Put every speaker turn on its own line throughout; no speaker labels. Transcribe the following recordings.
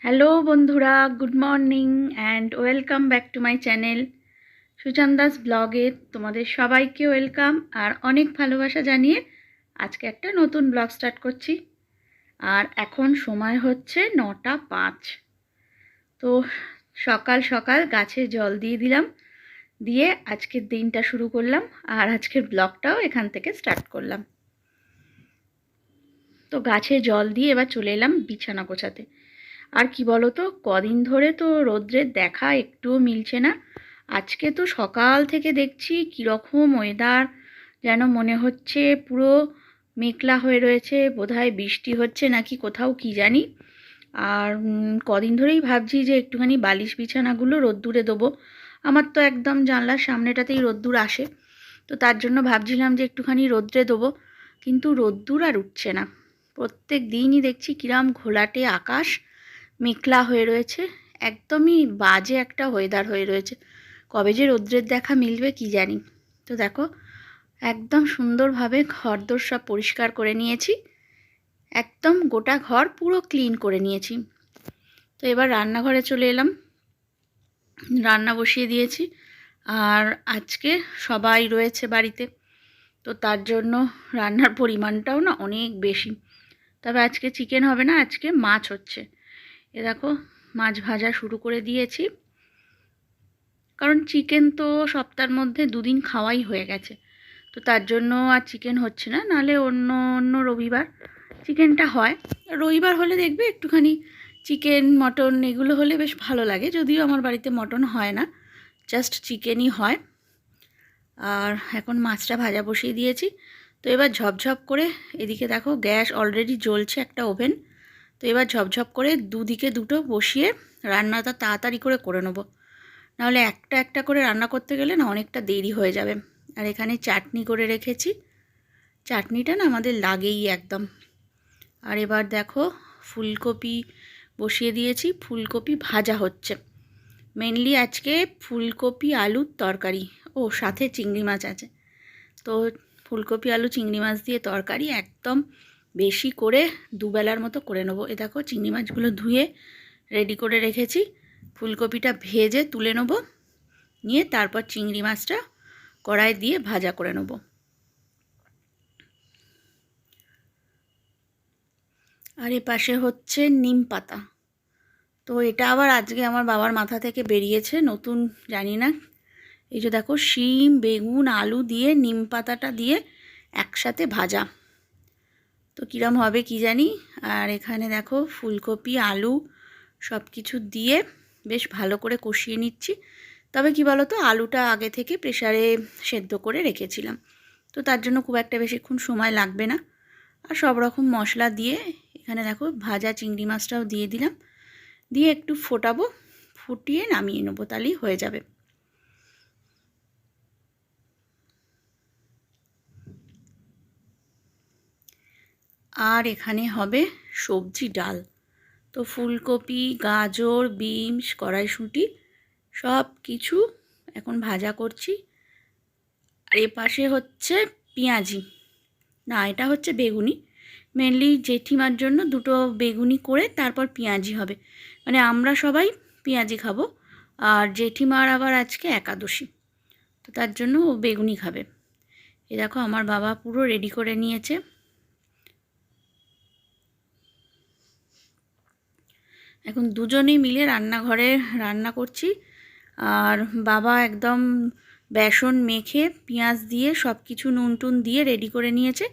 Hello বন্ধুরা, good morning and welcome back to my channel Suchanda's ব্লগে। তোমাদের সবাইকে ওয়েলকাম আর অনেক ভালোবাসা জানিয়ে আজকে একটা নতুন ব্লগ স্টার্ট করছি। আর এখন সময় হচ্ছে 9:05। তো সকাল সকাল গাছে জল দিয়ে দিলাম, দিয়ে আজকের দিনটা শুরু করলাম আর আজকের ব্লগটাও এখান থেকে স্টার্ট করলাম। তো গাছে জল দিয়ে এবার চলে এলাম বিছানা গোছাতে। আর কি বলো তো, কদিন ধরে তো রৌদ্রের দেখা একটুও মিলছে না। আজকে তো সকাল থেকে দেখছি কীরকম ওয়েদার, যেন মনে হচ্ছে পুরো মেঘলা হয়ে রয়েছে, বোধহয় বৃষ্টি হচ্ছে নাকি কোথাও, কি জানি। আর কদিন ধরেই ভাবছি যে একটুখানি বালিশ বিছানাগুলো রোদ্দুরে দেবো। আমার তো একদম জানলার সামনেটাতেই রোদ্দুর আসে, তো তার জন্য ভাবছিলাম যে একটুখানি রোদ্রে দেবো, কিন্তু রোদ্দুর আর উঠছে না। প্রত্যেক দিনই দেখছি কিরম ঘোলাটে আকাশ, মেঘলা হয়ে রয়েছে, একদমই বাজে একটা ওয়েদার হয়ে রয়েছে। কবে যে রৌদ্রের দেখা মিলবে কি জানি। তো দেখো, একদম সুন্দরভাবে ঘরদোর সব পরিষ্কার করে নিয়েছি, একদম গোটা ঘর পুরো ক্লিন করে নিয়েছি। তো এবার রান্নাঘরে চলে এলাম, রান্না বসিয়ে দিয়েছি। আর আজকে সবাই রয়েছে বাড়িতে, তো তার জন্য রান্নার পরিমাণটাও না অনেক বেশি। তবে আজকে চিকেন হবে না, আজকে মাছ হচ্ছে। এ দেখো, মাছ ভাজা শুরু করে দিয়েছি, কারণ চিকেন তো সপ্তাহের মধ্যে 2 দিন খাওয়াই হয়ে গেছে। তো তার জন্য আর চিকেন হচ্ছে না, নাহলে অন্য অন্য রবিবার চিকেনটা হয়। রবিবার হলে দেখবে একটুখানি চিকেন মটন এগুলো হলে বেশ ভালো লাগে, যদিও আমার বাড়িতে মটন হয় না, জাস্ট চিকেনই হয়। আর এখন মাছটা ভাজা বসিয়ে দিয়েছি। তো এবার ঝপঝপ করে, এদিকে দেখো গ্যাস অলরেডি জ্বলছে, একটা ওভেন। তো এবার ঝপঝপ করে দুদিকে দুটো বসিয়ে রান্নাটা তাড়াতাড়ি করে করে নেবো, নাহলে একটা একটা করে রান্না করতে গেলে না অনেকটা দেরি হয়ে যাবে। আর এখানে চাটনি করে রেখেছি, চাটনিটা না আমাদের লাগেই একদম। আর এবার দেখো ফুলকপি বসিয়ে দিয়েছি, ফুলকপি ভাজা হচ্ছে। মেনলি আজকে ফুলকপি আলুর তরকারি, ও সাথে চিংড়ি মাছ আছে। তো ফুলকপি আলু চিংড়ি মাছ দিয়ে তরকারি একদম বেশি করে দুবেলার মতো করে নেবো। এ দেখো চিংড়ি মাছগুলো ধুয়ে রেডি করে রেখেছি, ফুলকপিটা ভেজে তুলে নেব, নিয়ে তারপর চিংড়ি মাছটা কড়াই দিয়ে ভাজা করে নেব। আর এ পাশে হচ্ছে নিম পাতা। তো এটা আবার আজকে আমার বাবার মাথা থেকে বেরিয়েছে, নতুন জানি না। এই যে দেখো, শিম বেগুন আলু দিয়ে নিম পাতাটা দিয়ে একসাথে ভাজা, তো কীরম হবে কি জানি। আর এখানে দেখো ফুলকপি আলু সব কিছু দিয়ে বেশ ভালো করে কষিয়ে নিচ্ছি। তবে কি বলো তো, আলুটা আগে থেকে প্রেসারে সেদ্ধ করে রেখেছিলাম, তো তার জন্য খুব একটা বেশিক্ষণ সময় লাগবে না। আর সব রকম মশলা দিয়ে এখানে দেখো ভাজা চিংড়ি মাছটাও দিয়ে দিলাম, দিয়ে একটু ফোটাবো, ফুটিয়ে নামিয়ে নেবো, তাহলেই হয়ে যাবে। আর এখানে হবে সবজি ডাল। তো ফুলকপি গাজর বিনস কড়াইশুঁটি সব কিছু এখন ভাজা করছি। আর এ পাশে হচ্ছে পেঁয়াজি, না এটা হচ্ছে বেগুনি। মেনলি জেঠিমার জন্য দুটো বেগুনি করে তারপর পেঁয়াজি হবে, মানে আমরা সবাই পেঁয়াজি খাবো, আর জেঠিমার আবার আজকে একাদশী, তো তার জন্য ও বেগুনি খাবে। এ দেখো আমার বাবা পুরো রেডি করে নিয়েছে। এখন দুজনেই মিলে রান্নাঘরে রান্না করছি। আর বাবা একদম বেসন মেখে পেঁয়াজ দিয়ে সব কিছু নুন টুন দিয়ে রেডি করে নিয়েছে,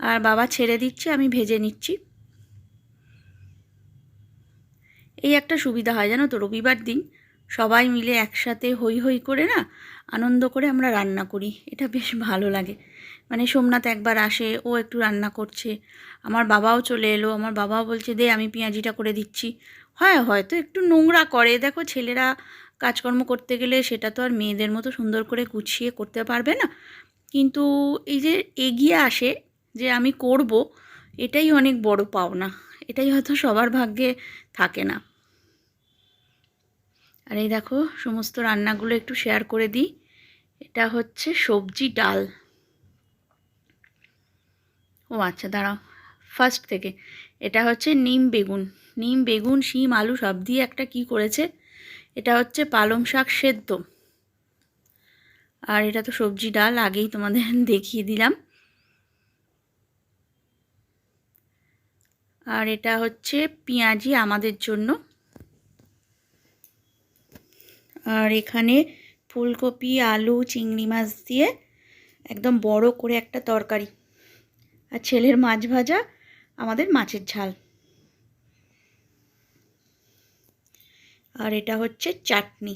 আর বাবা ছেড়ে দিচ্ছে, আমি ভেজে নিচ্ছি। এই একটা সুবিধা হয় জানো তো, রবিবার দিন সবাই মিলে একসাথে হই হই করে না আনন্দ করে আমরা রান্না করি, এটা বেশ ভালো লাগে। মানে সোমনাথ একবার আসে, ও একটু রান্না করছে, আমার বাবাও চলে এলো, আমার বাবাও বলছে দে আমি পেঁয়াজিটা করে দিচ্ছি। হয়তো একটু নোংরা করে, দেখো ছেলেরা কাজকর্ম করতে গেলে সেটা তো আর মেয়েদের মতো সুন্দর করে গুছিয়ে করতে পারবে না, কিন্তু এই যে এগিয়ে আসে যে আমি করব, এটাই অনেক বড় পাওনা, এটাই হয়তো সবার ভাগ্যে থাকে না। আর এই দেখো সমস্ত রান্নাগুলো একটু শেয়ার করে দিই। এটা হচ্ছে সবজি ডাল, ও আচ্ছা দাঁড়াও ফার্স্ট থেকে, এটা হচ্ছে নিম বেগুন, নিম, বেগুন, শিম, আলু সব দিয়ে একটা কি করেছে। এটা হচ্ছে পালং শাক সেদ্ধ, আর এটা তো সবজি ডাল আগেই তোমাদের দেখিয়ে দিলাম। আর এটা হচ্ছে পেঁয়াজি আমাদের জন্য। আর এখানে ফুলকপি, আলু, চিংড়ি মাছ দিয়ে একদম বড় করে একটা তরকারি। আর ছেলের মাছ ভাজা, আমাদের মাছের ঝাল। আর এটা হচ্ছে চাটনি।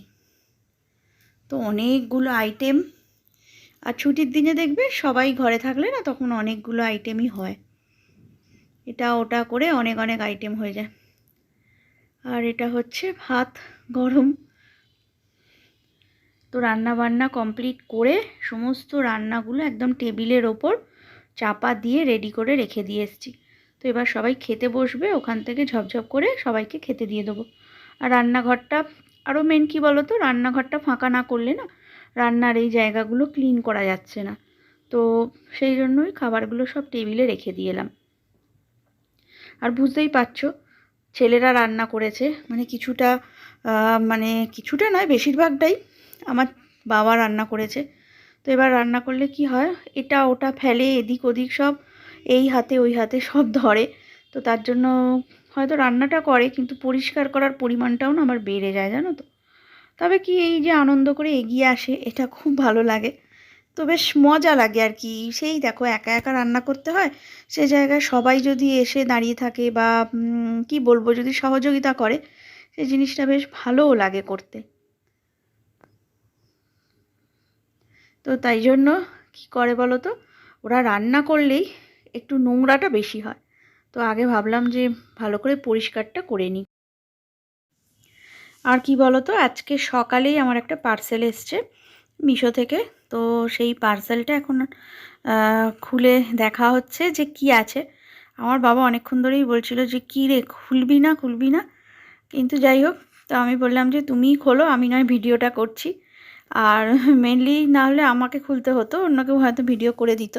তো অনেকগুলো আইটেম। আর ছুটির দিনে দেখবে সবাই ঘরে থাকলে না, তখন অনেকগুলো আইটেমই হয়, এটা ওটা করে অনেক অনেক আইটেম হয়ে যায়। আর এটা হচ্ছে ভাত গরম। তো রান্না বান্না কমপ্লিট করে সমস্ত রান্নাগুলো একদম টেবিলের ওপর চাপা দিয়ে রেডি করে রেখে দিয়ে এসেছি। তো এবার সবাই খেতে বসবে, ওখান থেকে ঝপঝপ করে সবাইকে খেতে দিয়ে দেবো। আর রান্নাঘরটা আরও মেন কী বলো তো, রান্নাঘরটা ফাঁকা না করলে না রান্নার এই জায়গাগুলো ক্লিন করা যাচ্ছে না। তো সেই জন্যই খাবারগুলো সব টেবিলে রেখে দিয়ে এলাম। আর বুঝতেই পারছো, ছেলেরা রান্না করেছে, মানে কিছুটা নয়, বেশিরভাগটাই আমার বাবা রান্না করেছে। তো এবার রান্না করলে কি হয়, এটা ওটা ফেলে, এদিক ওদিক সব এই হাতে ওই হাতে সব ধরে। তো তার জন্য হয়তো রান্নাটা করে, কিন্তু পরিষ্কার করার পরিমাণটাও না আমার বেড়ে যায়, জানো তো। তবে কি, এই যে আনন্দ করে এগিয়ে আসে, এটা খুব ভালো লাগে। তো বেশ মজা লাগে আর কি। সেই দেখো, একা একা রান্না করতে হয়, সে জায়গায় সবাই যদি এসে দাঁড়িয়ে থাকে বা কি বলবো, যদি সহযোগিতা করে, সেই জিনিসটা বেশ ভালোও লাগে করতে। তো তাই জন্য কি করে বলো তো, ওরা রান্না করলেই একটু নোংরাটা বেশি হয়। তো আগে ভাবলাম যে ভালো করে পরিষ্কারটা করে নিই। আর কি বলো তো, আজকে সকালেই আমার একটা পার্সেল এসছে মিশো থেকে। তো সেই পার্সেলটা এখন খুলে দেখা হচ্ছে যে কি আছে। আমার বাবা অনেকক্ষণ ধরেই বলছিল যে কী রে, খুলবি না খুলবি না, কিন্তু যাই হোক, তো আমি বললাম যে তুমিই খোলো, আমি নয় ভিডিওটা করছি। আর মেনলি না হলে আমাকে খুলতে হতো, অন্য কেউ হয়তো ভিডিও করে দিত।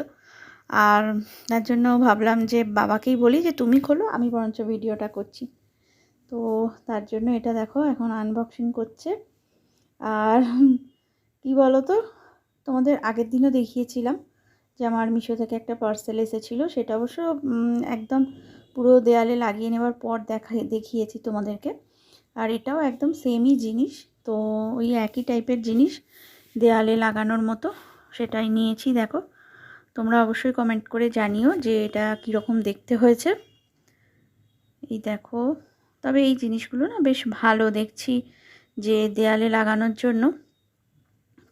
আর তার জন্য ভাবলাম যে বাবাকেই বলি যে তুমি খোলো, আমি বরঞ্চ ভিডিওটা করছি। তো তার জন্য এটা দেখো এখন আনবক্সিং করছে। আর কি বলো তো, তোমাদের আগের দিনও দেখিয়েছিলাম যে আমার মিশো থেকে একটা পার্সেল এসেছিলো। সেটা অবশ্য একদম পুরো দেয়ালে লাগিয়ে নেওয়ার পর দেখিয়েছি তোমাদেরকে। আর এটাও একদম সেমই জিনিস, তো ওই একই টাইপের জিনিস দেয়ালে লাগানোর মতো, সেটাই নিয়েছি। দেখো, তোমরা অবশ্যই কমেন্ট করে জানিও যে এটা কীরকম দেখতে হয়েছে। এই দেখো, তবে এই জিনিসগুলো না বেশ ভালো দেখছি যে দেয়ালে লাগানোর জন্য।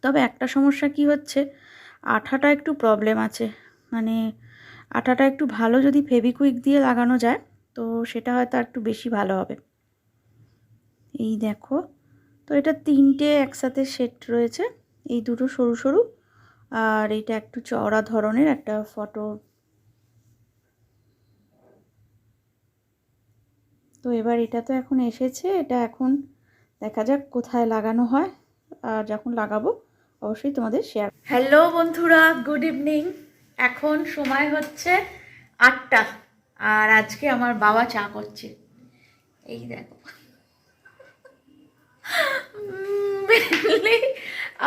তবে একটা সমস্যা কি হচ্ছে, আঠাটা একটু প্রবলেম আছে। মানে আঠাটা একটু ভালো যদি ফেভিকুইক দিয়ে লাগানো যায়, তো সেটা হয়তো একটু বেশি ভালো হবে। এই দেখো, তো এটা 3টে একসাথে সেট রয়েছে, এই দুটো সরু সরু, আর এটা একটু চওড়া ধরনের একটা ফটো। তো এবার এটা তো এখন এসেছে, এটা এখন দেখা যাক কোথায় লাগানো হয়। আর যখন লাগাবো অবশ্যই তোমাদের শেয়ার। হ্যালো বন্ধুরা, গুড ইভিনিং। এখন সময় হচ্ছে 8টা, আর আজকে আমার বাবা চা করছে। এই দেখো,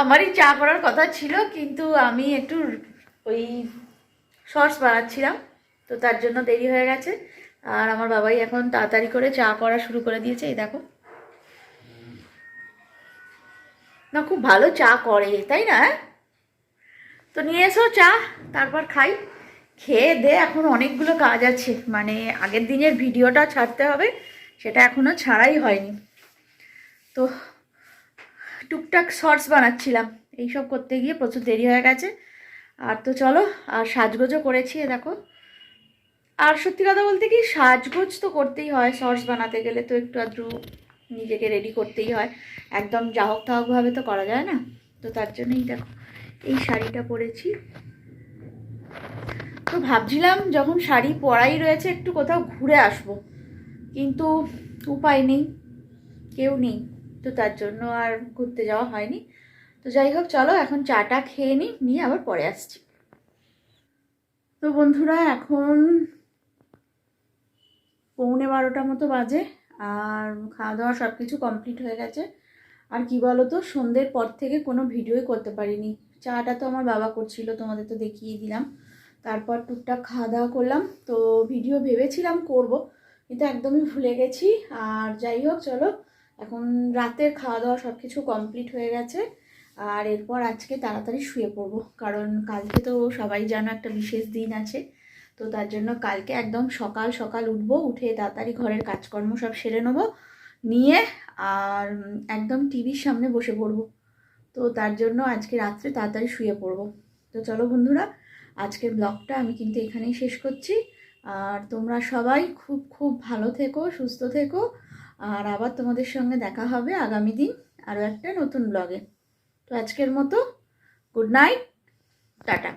আমারই চা করার কথা ছিল, কিন্তু আমি একটু ওই শর্টস বানাচ্ছিলাম, তো তার জন্য দেরি হয়ে গেছে। আর আমার বাবাই এখন তাড়াতাড়ি করে চা করা শুরু করে দিয়েছে। এই দেখো না, খুব ভালো চা করে, তাই না? তো নিয়ে এসো চা, তারপর খাই। খেয়ে দে, এখন অনেকগুলো কাজ আছে, মানে আগের দিনের ভিডিওটা ছাড়তে হবে, সেটা এখনও ছাড়াই হয়নি। তো টুকটাক শর্টস বানাচ্ছিলাম, এইসব করতে গিয়ে প্রচুর দেরি হয়ে গেছে। আর তো চলো, আর সাজগোজও করেছি, দেখো। আর সত্যি কথা বলতে কি, সাজগোজ তো করতেই হয়, শর্টস বানাতে গেলে তো একটু আধটু নিজেকে রেডি করতেই হয়, একদম জাহক তাহকভাবে তো করা যায় না। তো তার জন্যই দেখো এই শাড়িটা পরেছি। তো ভাবছিলাম যখন শাড়ি পরাই রয়েছে একটু কোথাও ঘুরে আসবো, কিন্তু উপায় নেই, কেউ নেই, তো তার জন্য আর ঘুরতে যাওয়া হয়নি। তো যাই হোক, চলো এখন চাটা খেয়ে নিয়ে আবার পরে আসছি। তো বন্ধুরা, এখন 11:45 মতো বাজে। আর খাওয়া দাওয়া সব কিছু কমপ্লিট হয়ে গেছে। আর কি বলো তো, সন্ধ্যের পর থেকে কোনো ভিডিওই করতে পারিনি। চাটা তো আমার বাবা করছিল, তোমাদের তো দেখিয়ে দিলাম। তারপর টুকটাক খাওয়া দাওয়া করলাম। তো ভিডিও ভেবেছিলাম করব, কিন্তু একদমই ভুলে গেছি। আর যাই হোক, চলো এখন রাতের খাওয়া দাওয়া সব কিছু কমপ্লিট হয়ে গেছে। আর এরপর আজকে তাড়াতাড়ি শুয়ে পড়বো, কারণ কালকে তো সবাই জানো একটা বিশেষ দিন আছে। তো তার জন্য কালকে একদম সকাল সকাল উঠবো, উঠে তাড়াতাড়ি ঘরের কাজকর্ম সব সেরে নেবো, নিয়ে আর একদম টিভির সামনে বসে পড়বো। তো তার জন্য আজকে রাত্রে তাড়াতাড়ি শুয়ে পড়বো। তো চলো বন্ধুরা, আজকের ব্লগটা আমি কিন্তু এখানেই শেষ করছি। আর তোমরা সবাই খুব খুব ভালো থেকো, সুস্থ থেকো। আর আবার তোমাদের সঙ্গে দেখা হবে আগামী দিন আরও একটা নতুন ব্লগে। তো আজকের মতো গুড নাইট, টাটা।